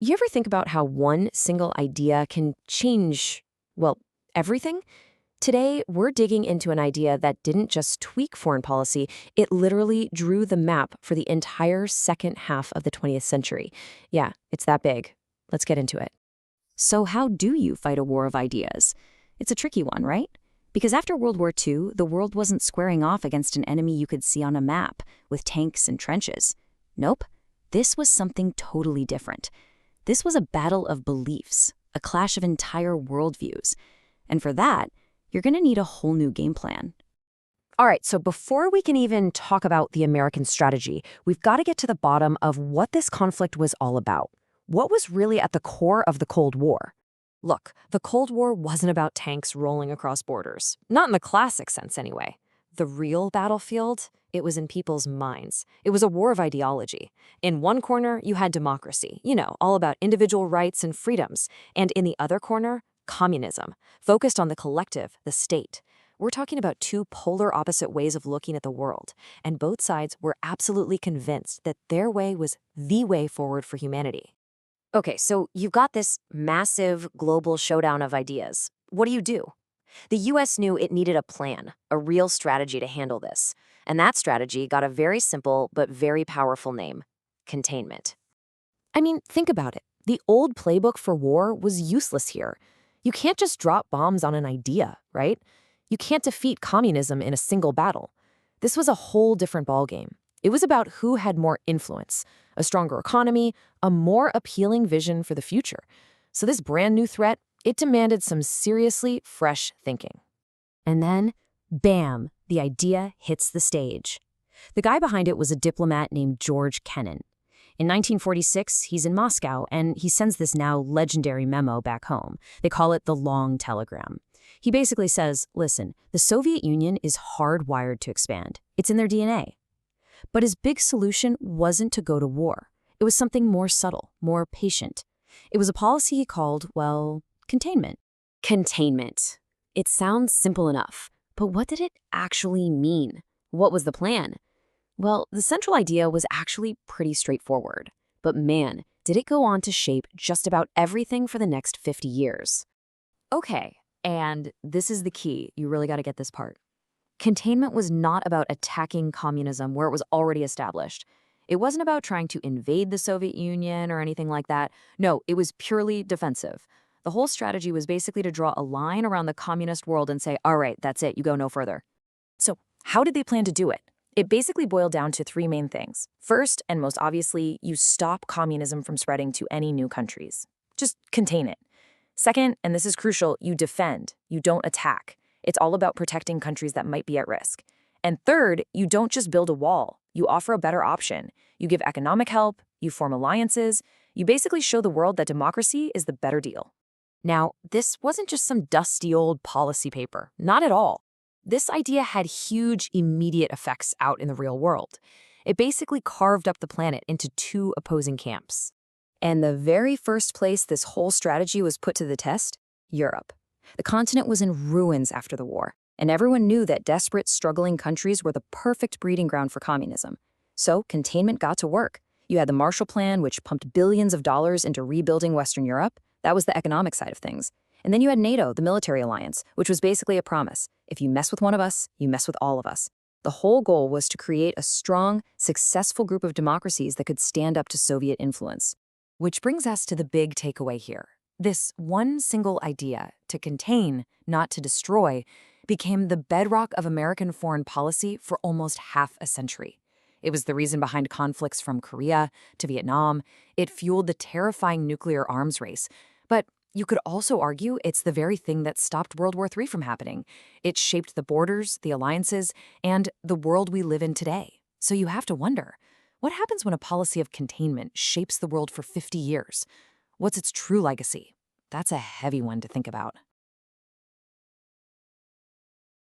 You ever think about how one single idea can change, well, everything? Today, we're digging into an idea that didn't just tweak foreign policy, it literally drew the map for the entire second half of the 20th century. Yeah, it's that big. Let's get into it. So how do you fight a war of ideas? It's a tricky one, right? Because after World War II, the world wasn't squaring off against an enemy you could see on a map, with tanks and trenches. Nope. This was something totally different. This was a battle of beliefs, a clash of entire worldviews. And for that, you're going to need a whole new game plan. All right, so before we can even talk about the American strategy, we've got to get to the bottom of what this conflict was all about. What was really at the core of the Cold War? Look, the Cold War wasn't about tanks rolling across borders. Not in the classic sense, anyway. The real battlefield, it was in people's minds. It was a war of ideology. In one corner, you had democracy, all about individual rights and freedoms. And in the other corner, communism, focused on the collective, the state. We're talking about two polar opposite ways of looking at the world, and both sides were absolutely convinced that their way was the way forward for humanity. Okay, so you've got this massive global showdown of ideas. What do? The US knew it needed a plan, a real strategy to handle this. And that strategy got a very simple but very powerful name: containment. I mean, think about it. The old playbook for war was useless here. You can't just drop bombs on an idea, right? You can't defeat communism in a single battle. This was a whole different ballgame. It was about who had more influence, a stronger economy, a more appealing vision for the future. So this brand new threat, it demanded some seriously fresh thinking. And then, bam, the idea hits the stage. The guy behind it was a diplomat named George Kennan. In 1946, he's in Moscow, and he sends this now legendary memo back home. They call it the Long Telegram. He basically says, listen, the Soviet Union is hardwired to expand. It's in their DNA. But his big solution wasn't to go to war. It was something more subtle, more patient. It was a policy he called, well, containment. Containment. It sounds simple enough, but what did it actually mean? What was the plan? Well, the central idea was actually pretty straightforward. But man, did it go on to shape just about everything for the next 50 years. Okay, and this is the key. You really got to get this part. Containment was not about attacking communism where it was already established. It wasn't about trying to invade the Soviet Union or anything like that. No, it was purely defensive. The whole strategy was basically to draw a line around the communist world and say, all right, that's it, you go no further. So how did they plan to do it? It basically boiled down to three main things. First, and most obviously, you stop communism from spreading to any new countries. Just contain it. Second, and this is crucial, you defend. You don't attack. It's all about protecting countries that might be at risk. And third, you don't just build a wall. You offer a better option. You give economic help, you form alliances, you basically show the world that democracy is the better deal. Now, this wasn't just some dusty old policy paper. Not at all. This idea had huge, immediate effects out in the real world. It basically carved up the planet into two opposing camps. And the very first place this whole strategy was put to the test? Europe. The continent was in ruins after the war, and everyone knew that desperate, struggling countries were the perfect breeding ground for communism. So containment got to work. You had the Marshall Plan, which pumped billions of dollars into rebuilding Western Europe. That was the economic side of things. And then you had NATO, the military alliance, which was basically a promise. If you mess with one of us, you mess with all of us. The whole goal was to create a strong, successful group of democracies that could stand up to Soviet influence. Which brings us to the big takeaway here. This one single idea, to contain, not to destroy, became the bedrock of American foreign policy for almost half a century. It was the reason behind conflicts from Korea to Vietnam. It fueled the terrifying nuclear arms race. But you could also argue it's the very thing that stopped World War III from happening. It shaped the borders, the alliances, and the world we live in today. So you have to wonder, what happens when a policy of containment shapes the world for 50 years? What's its true legacy? That's a heavy one to think about.